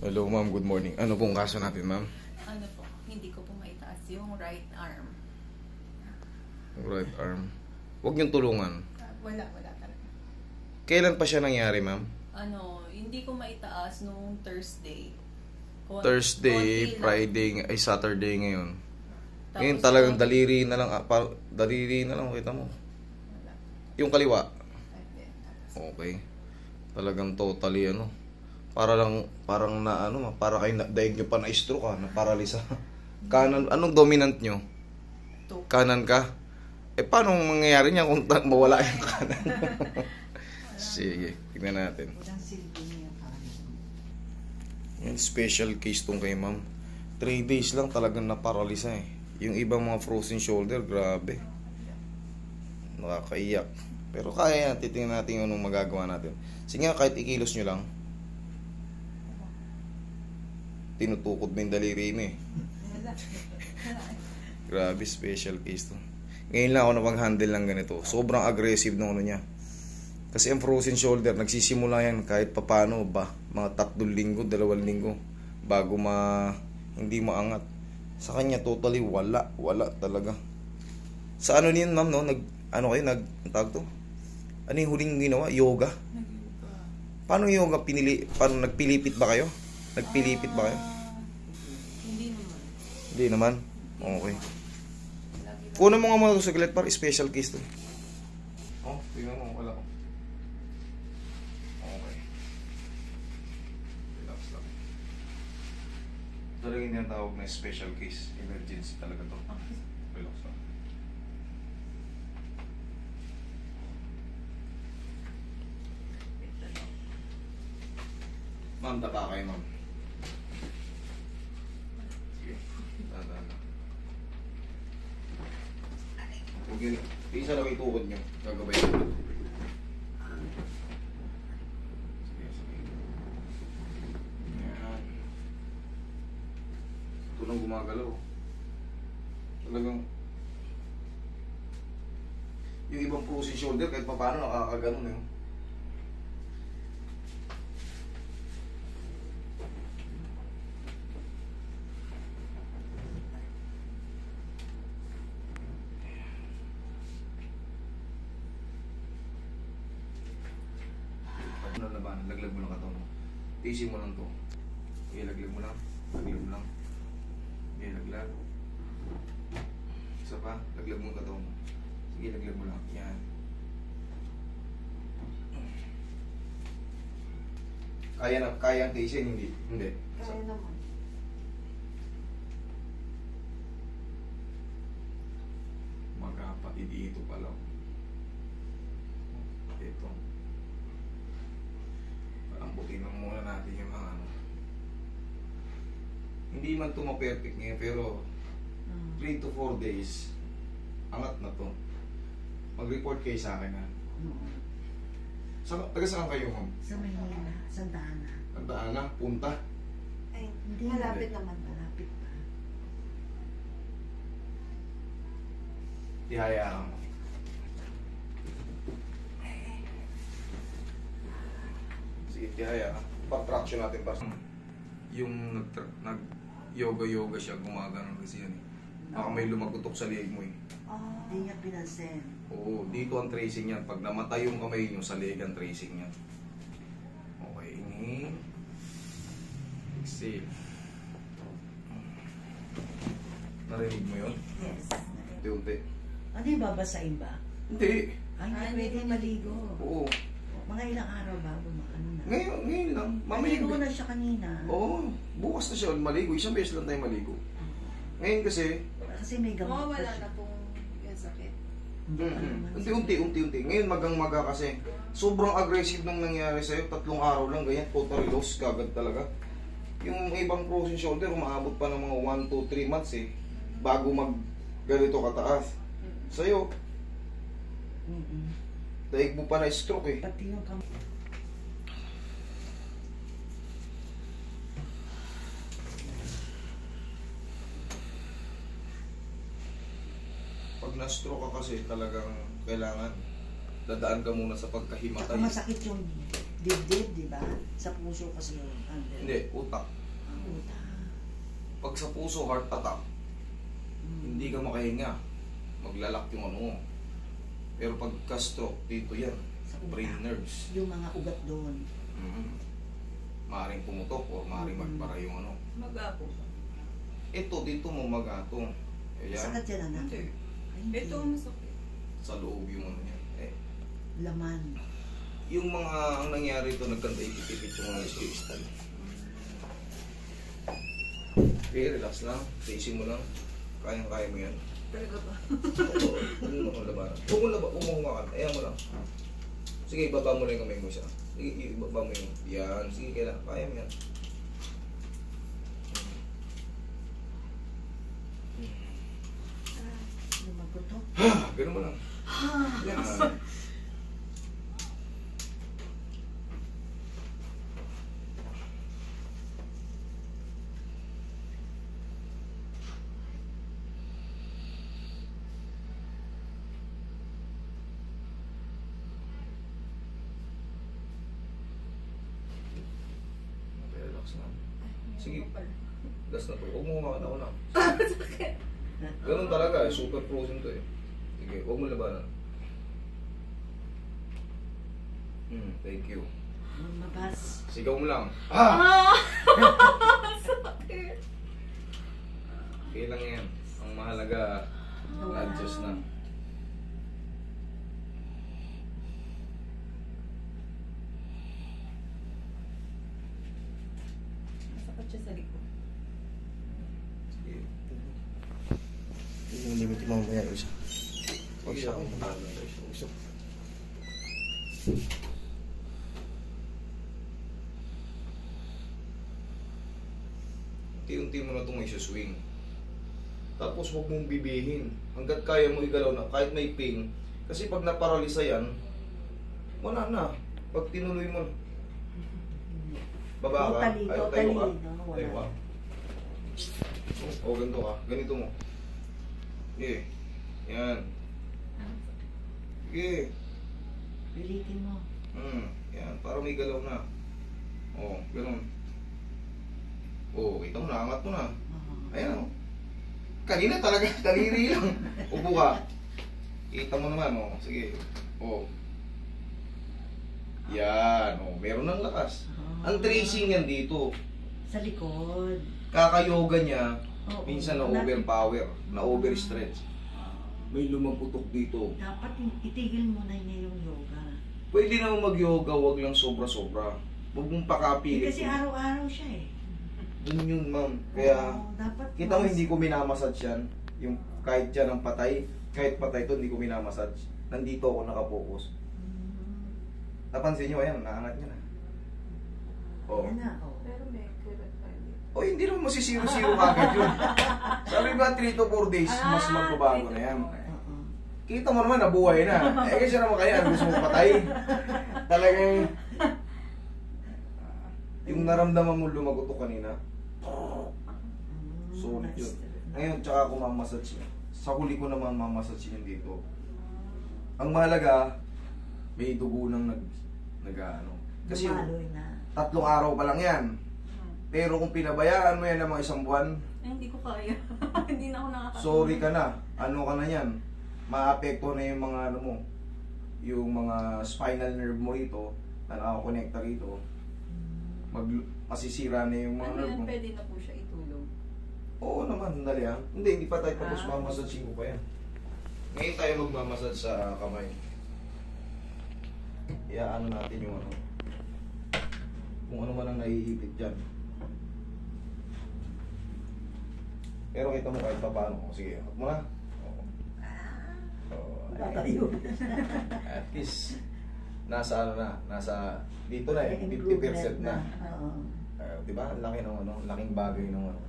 Hello ma'am, good morning. Ano pong kaso natin ma'am? Ano po, hindi ko po maitaas yung right arm. Right arm. Huwag niyong tulungan. Wala talaga. Kailan pa siya nangyari ma'am? Ano, hindi ko maitaas nung Thursday. Thursday, konti lang. Friday, ay Saturday ngayon. Tapos Ngayon talagang konti- daliri na lang, daliri na lang, kita mo. Wala. Yung kaliwa. And then, Okay. Talagang totally parang na para kayo daig nyo pa na stroke na paralisa. Kanan, anong dominant nyo? two. Kanan ka? Paano mangyayari niya kung mawala yung kanan? Sige, tignan natin. Yan, special case tong kay ma'am. 3 days lang talagang naparalisa eh. Yung ibang mga frozen shoulder, grabe. Nakakaiyak. Pero kaya yan, titingnan natin yung anong magagawa natin. Sige nga, kahit ikilos nyo lang. Tinutukod mo yung daliri mo eh. Grabe, special case to. Ngayon lang ako napag-handle ng ganito. Sobrang aggressive nung ano niya. Kasi ang frozen shoulder, nagsisimula yan kahit papano ba, mga 3 linggo, 2 linggo, bago hindi maangat. Sa kanya, totally wala talaga. Sa ano niyan ma'am, no? Ang tawag to? Ano yung huling ginawa? Yoga? Nag-yoga. Paano yoga? Paano nagpilipit ba kayo? Nagpilipit ba kayo? Hindi naman. Hindi naman? Okay. Lagi lang. Kunin mo nga muna ito saglit para special case to. Oh, tingnan mo, wala ko. Okay. Relax lang. Talagang hindi ang tawag na special case. Emergency talaga to. Relax lang. Ma'am, tapa kayo ma'am. Sige, dadaan lang. Huwag yun. Isa lang itukod nyo. Gagabay nyo. Sige. Yan. Ito lang gumagalaw. Talagang yung ibang frozen shoulder kahit pa paano nakakaganon eh. Labanan, laglag mo lang katawan mo. Tiisin mo lang to. Ilaglag mo lang. Laglag mo lang. Ilaglag. Isa pa, laglag mo yung katawan mo. Sige, laglag mo lang. Yan. Kaya ang tiisin, hindi. Hindi. Kaya naman. Magkapatid dito pala. Ito. Amputin lang muna natin yung mga ano. Hindi man ito ma-perfect ngayon, pero 3 to 4 days, angat na to. Mag-report kayo sa akin ha. Taga saan kayo ma'am? Sa Manila, sa Dana. Tandaan na, punta. Ay, Hindi, malapit naman. Malapit pa. Tihaya ka mo. Sige, tihaya ka. Pa-traction natin para yung nag-yoga siya, gumagano kasi yan eh. Baka may lumagutok sa liig mo eh. Hindi niya pinansin. Oo, dito ang tracing yan. Pag namatay yung kamay nyo, sa liig ang tracing yan. Okay, inhale. Exhale. Narinig mo yun? Yes. Unti-unti. Ano yung babasain ba? Hindi. Ay, Ay, hindi pwede maligo. Oo. Mga ilang araw bago ano na. Ngayon lang. Maligo Mamaya. na siya kanina. Oo. Bukas na siya maligo. Isang beses lang tayo maligo. Ngayon kasi, Kasi may gamot Mawawala pa siya. na pong yung sakit. Hindi pa naman. unti-unti. Ngayon magang-maga kasi. Sobrang aggressive nang nangyari sa'yo. 3 araw lang, ganyan. Totally lost kagad talaga. Yung ibang frozen shoulder, umaabot pa ng mga 1 to 3 months eh. Bago ganito kataas. Sa'yo, daig mo pa na stroke eh. Pati yung kamay. Pag na-stroke ka kasi talagang kailangan dadaan ka muna sa Saka pagkahimatay. masakit yung dibdib, di ba? Sa puso kasi yung under. Hindi, utak. Ang utak. Pag sa puso, heart attack, hindi ka makahinga. Maglalak yung ano mo. Pero pagka stroke, dito yan. Sa utak. Brain nerves. Yung mga ugat doon. Maaring pumutok o maaring magpara yung ano. Mag-apo. Ito, dito mo magatong. Ayan. Sakit yan, anak. Hindi. Ay, hindi. Ito ang masakit. Sa loob yung ano yan. Laman. Yung mga, ang nangyari ito, nagkanta-ipit-ipit yung mga style. Okay, relax lang. Tiisin mo lang. Kayang-kaya mo yan. Talaga ba? Oo, huwag mo kang labanan. Huwag mo humakan. Ayan mo lang. Sige, ibaba mo lang yung kamay mo siya. Sige, ibaba mo yung... Yan. Sige, kailangan. Kaya mo yan. Lumagotok. Ganun mo lang. Yan. Okay, relax lang. Sige. Last na to. Huwag mo humakan ako na. Ganun talaga eh. Super frozen to eh. Sige, huwag mo labanan. Thank you. Mabas. Sigaw mo lang. Sakit. Okay lang yan. Ang mahalaga, adjust na. Masakit siya sa likod. Sige. Yung limit yung mamaya isa. Huwag Sige siya lang. akong gusto. Unti-unti mo na itong may swing. Tapos huwag mong bibihin. Hanggat kaya mo igalaw na, kahit may pain. Kasi pag naparalisa yan, wala na. Pag tinuloy mo, baba ka. Totally, Tayo ka. totally, no? Wala. Tayo ka. O, ganito ka. Ganito mo. Sige. Yan. Sige. Pilitin mo. Yan. Para may galaw na. O, ganun. O, kita mo na. Angat mo na. Ayan o. Kanina talaga, daliri lang. Upo ka. Kita mo naman, o. Sige. O. Yan, o. Meron ng lakas. Ang tracing yan dito. Sa likod. Kakayoga niya, Oo. minsan na-overpower, na-overstretch. May lumaputok dito. Dapat itigil mo na niya yung yoga. Pwede naman mag-yoga, wag lang sobra-sobra. Huwag mong pakapilit. Kasi araw-araw siya eh. Yun yun, ma'am. Kaya, Oo, dapat kita mo hindi ko minamassage yan. Yung kahit dyan ang patay, kahit patay to, hindi ko minamassage. Nandito ako nakapokus. Napansin nyo, ayan, naangat niya na. Oo. Yan na, oh. Pero may kulat pa rin. O hindi naman masisiro-siro kagad yun. Sabi ba 3 to 4 days, mas magbabago na yan. Oo. Kita mo naman, nabuhay na. Eh kasi naman kaya, gusto mo patay. Talagang, yung naramdaman mo lumagotok kanina, solid yun. Ngayon, tsaka ako mamassage niya. Sa huli ko naman mamassage yun dito. Ang mahalaga, may dugo nang nag-ano. Kasi Lumaloy na. 3 araw pa lang yan. Pero kung pinabayaan mo yan ng mga 1 buwan, Ay, hindi ko kaya. Hindi na ako nakakatawa. sorry ka na. Ano ka na yan? Maapekto na yung mga ano mo. Yung mga spinal nerve mo rito, na nakakonekta rito. Masisira na yung mga Ano nerve yan, mo. pwede na po siya itulog. Oo naman, sandali ha. Hindi pa tayo tapos mamassage ko pa yan. Ngayon tayo magmamassage sa kamay. Iaano natin yung ano. Kung ano man ang naiipit dyan. Pero kita mo kahit pa paano. Sige, hap mo na. Oo. Tatayo. At least, nasa ano na, nasa dito na eh, 50% Improvement na. Oo. Diba? Ang laki ng ano, laking bagay ng ano.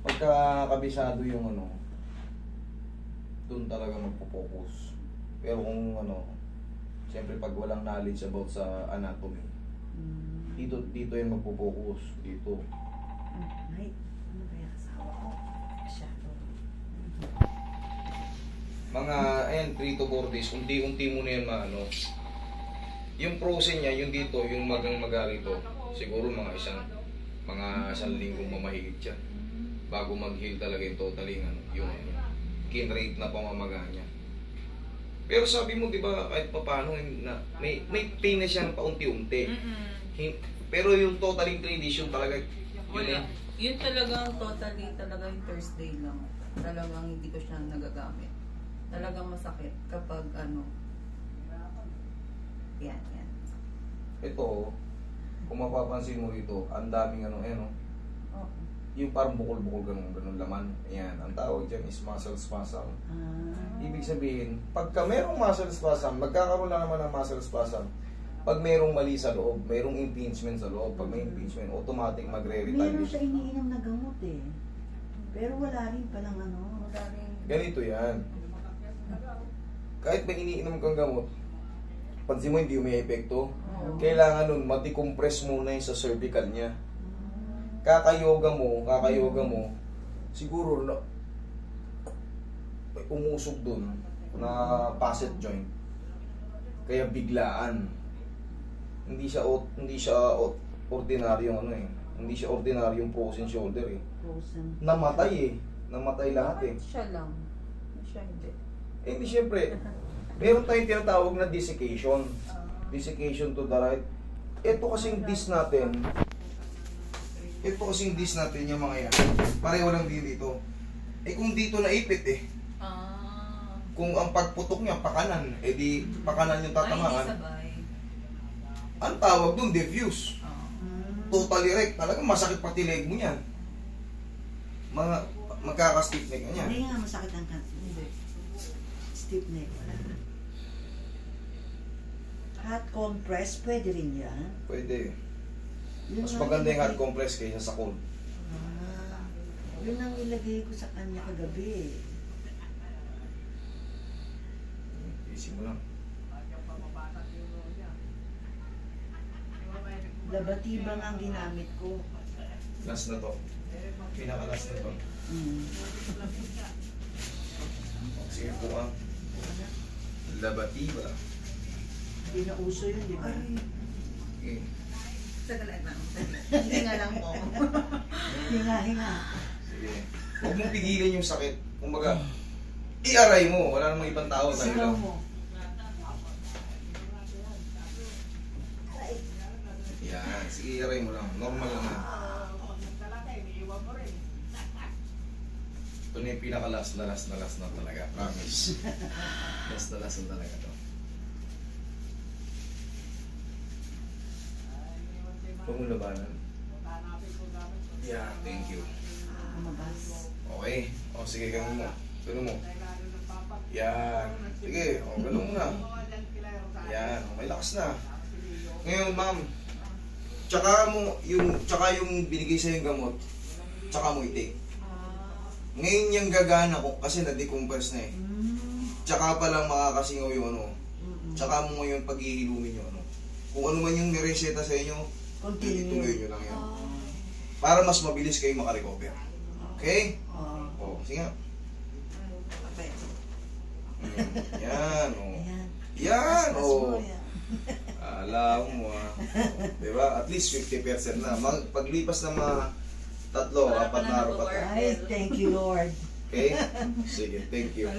Pagkakabisado yung ano, doon talaga magpo-focus. Pero kung ano, siyempre pag walang knowledge about sa anatomy, dito yan magpo-focus. Dito. Ay, ano kaya kasawa ko? Masyado. Mga, ayan, 3 to 4 days, unti-unti mo na yan maano. Yung frozen niya, yung dito, yung magang-maga rito, siguro mga isang linggong mamahigit siya. Bago mag-heal talaga yung totally, yung kinrate na pamamaga niya. Pero sabi mo, di ba, kahit paano, na, may pain na siyang paunti-unti. Pero yung totally 3 days, yung talaga, Wala. Yun talagang totally, talagang Thursday lang. Talagang hindi ko siya nagagamit. Talagang masakit kapag ano. Yan. Ito, kung mapapansin mo rito, ang daming Oh. yung parang bukol-bukol ganun laman. Ayan, ang tawag dyan is muscle spasm. Ibig sabihin, pagka merong muscle spasm, magkakaroon na naman ng muscle spasm. Pag merong mali sa loob, merong impingement sa loob. Pag may impingement, automatic Meron magre-retaliate. siya iniinom na gamot eh. Pero wala rin palang ano. Wala rin. Ganito yan. Kahit may iniinom kang gamot, pansin mo hindi may epekto. Kailangan nun, mati-compress muna yung sa cervical niya. Kakayoga mo, siguro na may umusog dun na facet joint. Kaya biglaan. Hindi siya ordinaryong Hindi siya ordinaryong frozen shoulder eh. Frozen. Namatay lahat eh. Siya lang. Siya hindi. Eh hindi syempre. Meron tayong tinatawag na desiccation. Desiccation to the right. Ito kasing disc natin yung mga yan. Pareho lang din dito. Eh kung dito naipit eh. Kung ang pagputok niya pakanan, eh di pakanan yung Hindi tatamaan. sabay. Ang tawag dun, diffuse. Mm. Totally erect. Talagang masakit pati leg mo yan. Magkaka-stiff neck ka niyan. Hindi nga masakit ang kanto. Hindi. Stiff neck. Hot compress, pwede rin yan. Pwede. Yun Mas nga maganda yung hot ilagay- compress kaysa sa cold. Yun ang ilagay ko sa kanya kagabi. Isip mo lang. Labatiba nga ang ginamit ko. Last na to. Pinaka-last na to. Mm. Sige po ah. Labatiba. Hindi na uso yun, di ba? Okay. Sagalan lang. Hindi nga lang po. Hinga. Sige. Huwag mong pigilan yung sakit. Kumbaga, i-aray mo. Wala namang ibang tao. Tayo Sigaw lang. mo. Yan. Sige, i-aray mo lang. Normal lang yan. Ito na yung pinaka-last na talaga. Promise. last na talaga to. Huwag mo labanan. Yeah, thank you. Lumabas. Okay. O, sige, ganun mo. Ganun mo. Yan. Sige, o, ganun mo na. Yan, okay, lakas na. Ngayon, ma'am, tsaka yung binigay sa yung gamot, tsaka mo itik. Ngayon yung gagana ko, kasi na-decompress na eh. Tsaka pa lang makakasingaw yung tsaka mo ngayon paghihilumin yung Kung ano man yung nireseta sa inyo, ituloy nyo lang yan. Para mas mabilis kayo makarecover. Okay? O, sige nga. Yan, o. Yan, o. Alam mo ah. Diba? At least 50% na. Paglipas ng mga 3, 4 na araw pa. Ay, thank you, Lord. Okay? Sige, thank you.